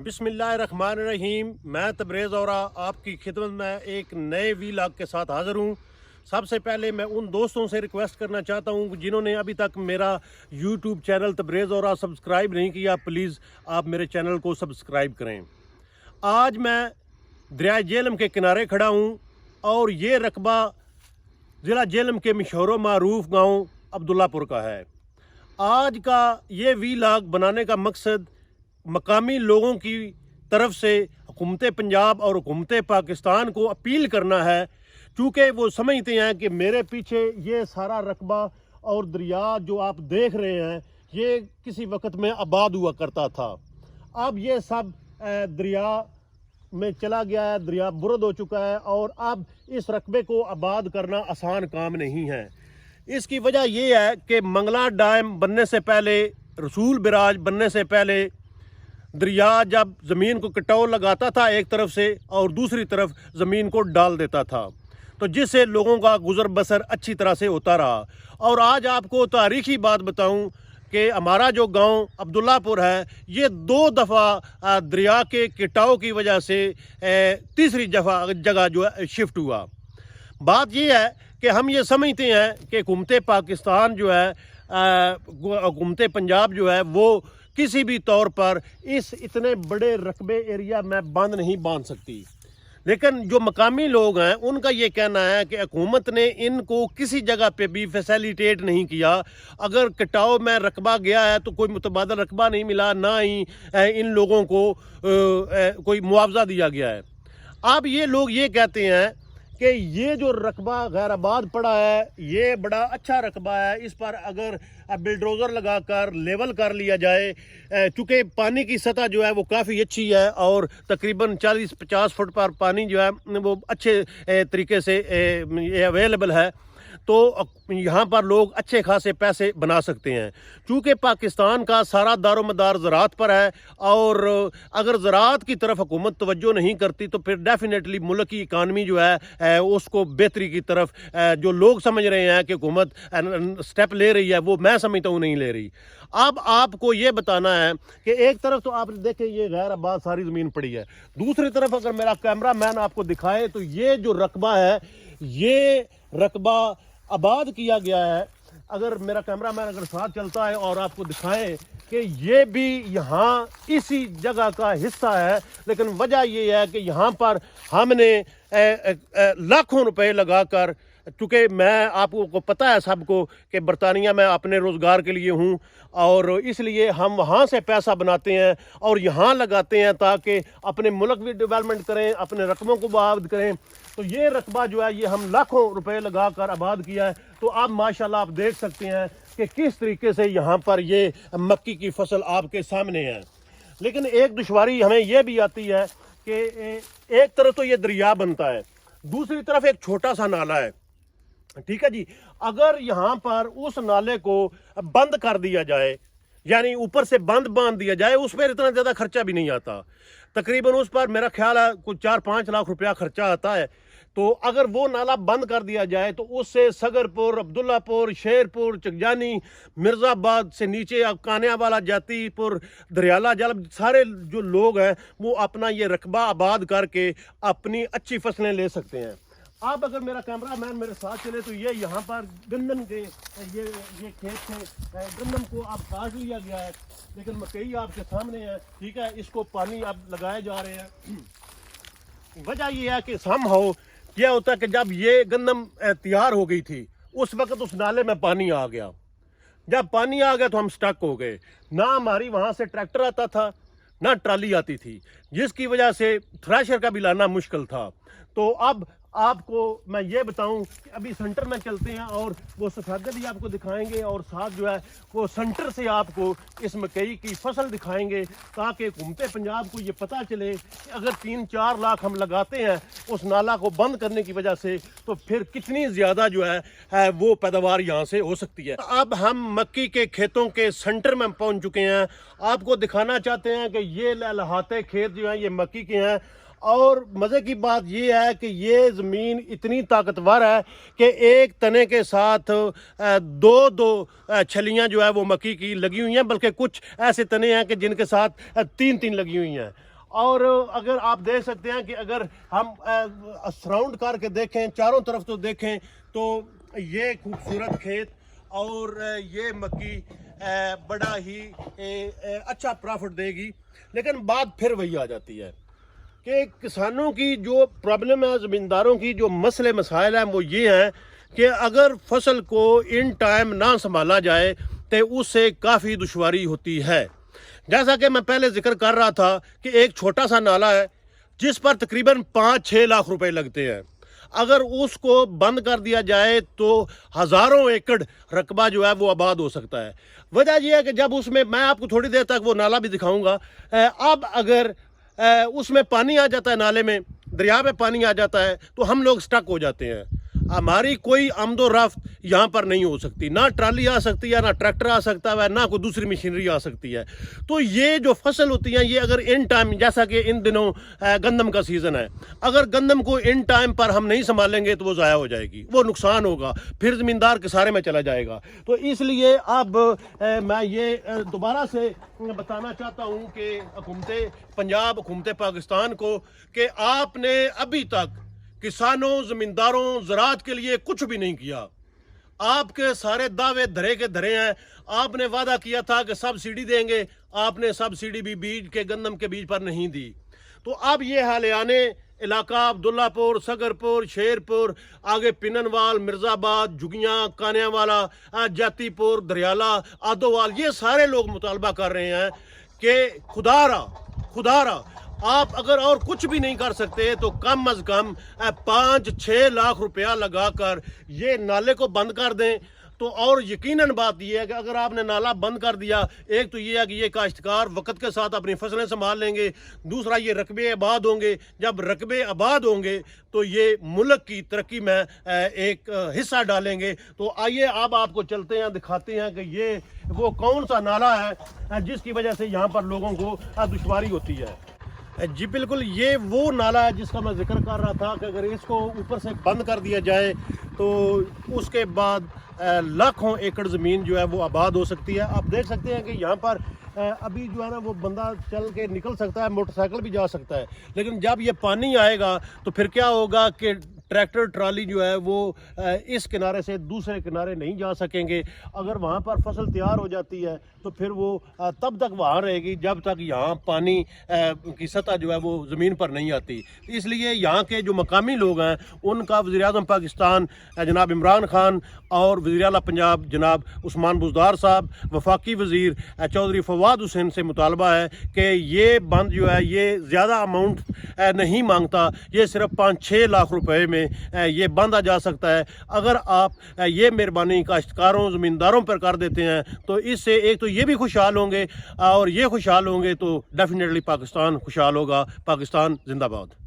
बिस्मिल्लाहिर्रहमानिर्रहीम। मैं तबरेज़ औरा आपकी खिदमत में एक नए वीलॉग के साथ हाज़िर हूँ। सबसे पहले मैं उन दोस्तों से रिक्वेस्ट करना चाहता हूँ जिन्होंने अभी तक मेरा यूट्यूब चैनल तबरेज़ औरा सब्सक्राइब नहीं किया, प्लीज़ आप मेरे चैनल को सब्सक्राइब करें। आज मैं दरिया झेलम के किनारे खड़ा हूँ और ये रकबा ज़िला झेलम के मशहूर मारूफ गाँव अब्दुल्लापुर का है। आज का ये वीलॉग बनाने का मकसद मकामी लोगों की तरफ से हुकूमत पंजाब और हुकूमत पाकिस्तान को अपील करना है, चूँकि वो समझते हैं कि मेरे पीछे ये सारा रकबा और दरिया जो आप देख रहे हैं ये किसी वक्त में आबाद हुआ करता था। अब ये सब दरिया में चला गया है, दरिया बुरद हो चुका है और अब इस रकबे को आबाद करना आसान काम नहीं है। इसकी वजह ये है कि मंगला डैम बनने से पहले, रसूल बराज बनने से पहले दरिया जब ज़मीन को कटाव लगाता था एक तरफ से और दूसरी तरफ ज़मीन को डाल देता था, तो जिससे लोगों का गुज़र बसर अच्छी तरह से होता रहा। और आज आपको तारीख़ी बात बताऊं कि हमारा जो गांव अब्दुल्लापुर है ये 2 दफ़ा दरिया के कटाव की वजह से तीसरी जगह जो है शिफ्ट हुआ। बात ये है कि हम ये समझते हैं कि हुकूमत पाकिस्तान जो है, हुकूमत पंजाब जो है वो किसी भी तौर पर इस इतने बड़े रकबे एरिया में बांध नहीं बांध सकती, लेकिन जो मकामी लोग हैं उनका ये कहना है कि हुकूमत ने इनको किसी जगह पे भी फैसिलिटेट नहीं किया। अगर कटाव में रकबा गया है तो कोई मुतबादल रकबा नहीं मिला, ना ही इन लोगों को कोई मुआवजा दिया गया है। अब ये लोग ये कहते हैं कि ये जो रकबा गैर आबाद पड़ा है ये बड़ा अच्छा रकबा है, इस पर अगर बिल्डोज़र लगाकर लेवल कर लिया जाए, चूँकि पानी की सतह जो है वो काफ़ी अच्छी है और तकरीबन 40-50 फुट पर पानी जो है वो अच्छे तरीके से अवेलेबल है, तो यहाँ पर लोग अच्छे खासे पैसे बना सकते हैं। चूँकि पाकिस्तान का सारा दारोमदार ज़राअत पर है और अगर ज़राअत की तरफ हुकूमत तवज्जो नहीं करती तो फिर डेफिनेटली मुल्क की इकानमी जो है उसको बेहतरी की तरफ जो लोग समझ रहे हैं कि हुकूमत स्टेप ले रही है, वो मैं समझता हूँ नहीं ले रही। अब आपको ये बताना है कि एक तरफ तो आप देखें ये गैर आबाद सारी ज़मीन पड़ी है, दूसरी तरफ अगर मेरा कैमरा मैन आपको दिखाए तो ये जो रकबा है ये रकबा आबाद किया गया है। अगर मेरा कैमरा मैन अगर साथ चलता है और आपको दिखाएं कि ये भी यहाँ इसी जगह का हिस्सा है, लेकिन वजह ये है कि यहाँ पर हमने लाखों रुपए लगाकर, चूँकि मैं आपको पता है सबको कि बरतानिया में अपने रोज़गार के लिए हूँ और इसलिए हम वहाँ से पैसा बनाते हैं और यहाँ लगाते हैं ताकि अपने मुल्क भी डेवलपमेंट करें, अपने रकबों को आबाद करें। तो ये रकबा जो है ये हम लाखों रुपए लगाकर आबाद किया है। तो अब माशाल्लाह आप देख सकते हैं कि किस तरीके से यहाँ पर ये मक्की की फसल आपके सामने है। लेकिन एक दुश्वारी हमें यह भी आती है कि एक तरफ तो ये दरिया बनता है, दूसरी तरफ एक छोटा सा नाला है, ठीक है जी। अगर यहाँ पर उस नाले को बंद कर दिया जाए, यानी ऊपर से बंद बांध दिया जाए, उस पर इतना ज़्यादा खर्चा भी नहीं आता, तकरीबन उस पर मेरा ख्याल है कुछ 4-5 लाख रुपया खर्चा आता है। तो अगर वो नाला बंद कर दिया जाए तो उससे सगरपुर, अब्दुल्लापुर, शेरपुर, चकजानी, मिर्ज़ाबाद से नीचे अब कानियावाला, जातीपुर, दरियाला जल सारे जो लोग हैं वो अपना ये रकबा आबाद करके अपनी अच्छी फसलें ले सकते हैं। अब अगर मेरा कैमरा मैन मेरे साथ चले तो ये यहाँ पर गंदम के ये खेत थे, गंदम को अब काट लिया गया है, लेकिन मकई आपके सामने है, ठीक है। इसको पानी अब लगाए जा रहे हैं। वजह यह है कि समहाउ क्या होता है कि जब ये गंदम तैयार हो गई थी उस वक्त उस नाले में पानी आ गया। जब पानी आ गया तो हम स्टक हो गए, ना हमारी वहाँ से ट्रैक्टर आता था ना ट्राली आती थी, जिसकी वजह से थ्रेशर का भी लाना मुश्किल था। तो अब आपको मैं ये बताऊं कि अभी सेंटर में चलते हैं और वो सफेदे भी आपको दिखाएंगे और साथ जो है वो सेंटर से आपको इस मकई की फसल दिखाएंगे, ताकि हुकूमत पंजाब को ये पता चले कि अगर 3-4 लाख हम लगाते हैं उस नाला को बंद करने की वजह से तो फिर कितनी ज़्यादा जो है वो पैदावार यहाँ से हो सकती है। अब हम मक्की के खेतों के सेंटर में पहुँच चुके हैं। आपको दिखाना चाहते हैं कि ये लहलहाते खेत जो हैं ये मक्की के हैं और मज़े की बात यह है कि ये ज़मीन इतनी ताकतवर है कि एक तने के साथ दो छलियां जो है वो मक्की की लगी हुई हैं, बल्कि कुछ ऐसे तने हैं कि जिनके साथ 3-3 लगी हुई हैं। اور اگر آپ دیکھ سکتے ہیں کہ اگر ہم سراؤنڈ کر کے دیکھیں چاروں طرف تو دیکھیں تو یہ خوبصورت کھیت اور یہ مکی بڑا ہی اچھا پرافٹ دے گی، لیکن بات پھر وہی آ جاتی ہے کہ کسانوں کی جو پرابلم ہے، زمینداروں کی جو مسئلے مسائل ہیں وہ یہ ہیں کہ اگر فصل کو ان ٹائم نہ سنبھالا جائے تو اس سے کافی دشواری ہوتی ہے۔ جیسا کہ میں پہلے ذکر کر رہا تھا کہ ایک چھوٹا سا نالا ہے جس پر تقریباً 5-6 لاکھ روپے لگتے ہیں، اگر اس کو بند کر دیا جائے تو ہزاروں ایکڑ رقبہ جو ہے وہ آباد ہو سکتا ہے۔ وجہ یہ ہے کہ جب اس میں آپ کو تھوڑی دیر تک وہ نالا بھی دکھاؤں گا، اب اگر اس میں پانی آ جاتا ہے، نالے میں دریا میں پانی آ جاتا ہے تو ہم لوگ سٹک ہو جاتے ہیں، ہماری کوئی آمد و رفت یہاں پر نہیں ہو سکتی، نہ ٹرالی آ سکتی ہے، نہ ٹریکٹر آ سکتا ہے، نہ کوئی دوسری مشینری آ سکتی ہے۔ تو یہ جو فصل ہوتی ہیں یہ اگر ان ٹائم، جیسا کہ ان دنوں گندم کا سیزن ہے، اگر گندم کو ان ٹائم پر ہم نہیں سنبھالیں گے تو وہ ضائع ہو جائے گی، وہ نقصان ہوگا، پھر زمیندار کسارے میں چلا جائے گا۔ تو اس لیے اب میں یہ دوبارہ سے بتانا چاہتا ہوں کہ حکومت پنجاب، حکومت پاکستان کو کہ آپ نے ابھی تک کسانوں، زمینداروں، زراعت کے لیے کچھ بھی نہیں کیا۔ آپ کے سارے دعوے دھرے کے دھرے ہیں، آپ نے وعدہ کیا تھا کہ سبسڈی دیں گے، آپ نے سبسڈی بھی بیج کے گندم کے بیج پر نہیں دی۔ تو اب یہ حالیانے علاقہ عبداللہ پور، سگر پور، شیر پور، آگے پننوال، مرزا آباد، جھگیاں، کانیا والا، جاتی پور، دریالہ، آدووال، یہ سارے لوگ مطالبہ کر رہے ہیں کہ خدا را آپ اگر اور کچھ بھی نہیں کر سکتے تو کم از کم 5-6 لاکھ روپیہ لگا کر یہ نالے کو بند کر دیں۔ تو اور یقیناً بات یہ ہے کہ اگر آپ نے نالا بند کر دیا، ایک تو یہ ہے کہ یہ کاشتکار وقت کے ساتھ اپنی فصلیں سنبھال لیں گے، دوسرا یہ رقبے آباد ہوں گے، جب رقبے آباد ہوں گے تو یہ ملک کی ترقی میں ایک حصہ ڈالیں گے۔ تو آئیے اب آپ کو چلتے ہیں، دکھاتے ہیں کہ یہ وہ کون سا نالا ہے جس کی وجہ سے یہاں پر لوگوں کو دشواری ہوتی ہے۔ جی بالکل، یہ وہ نالا ہے جس کا میں ذکر کر رہا تھا کہ اگر اس کو اوپر سے بند کر دیا جائے تو اس کے بعد لاکھوں ایکڑ زمین جو ہے وہ آباد ہو سکتی ہے۔ آپ دیکھ سکتے ہیں کہ یہاں پر ابھی جو ہے نا وہ بندہ چل کے نکل سکتا ہے، موٹر سائیکل بھی جا سکتا ہے، لیکن جب یہ پانی آئے گا تو پھر کیا ہوگا کہ ٹریکٹر ٹرالی جو ہے وہ اس کنارے سے دوسرے کنارے نہیں جا سکیں گے۔ اگر وہاں پر فصل تیار ہو جاتی ہے تو پھر وہ تب تک وہاں رہے گی جب تک یہاں پانی کی سطح جو ہے وہ زمین پر نہیں آتی۔ اس لیے یہاں کے جو مقامی لوگ ہیں ان کا وزیر اعظم پاکستان جناب عمران خان اور وزیر اعلیٰ پنجاب جناب عثمان بزدار صاحب، وفاقی وزیر چودھری فواد حسین سے مطالبہ ہے کہ یہ بند جو ہے یہ زیادہ اماؤنٹ نہیں مانگتا، یہ صرف 5-6 لاکھ روپے میں یہ باندھا جا سکتا ہے۔ اگر آپ یہ مہربانی کاشتکاروں، زمینداروں پر کر دیتے ہیں تو اس سے ایک تو یہ بھی خوشحال ہوں گے اور یہ خوشحال ہوں گے تو ڈیفینیٹلی پاکستان خوشحال ہوگا۔ پاکستان زندہ باد۔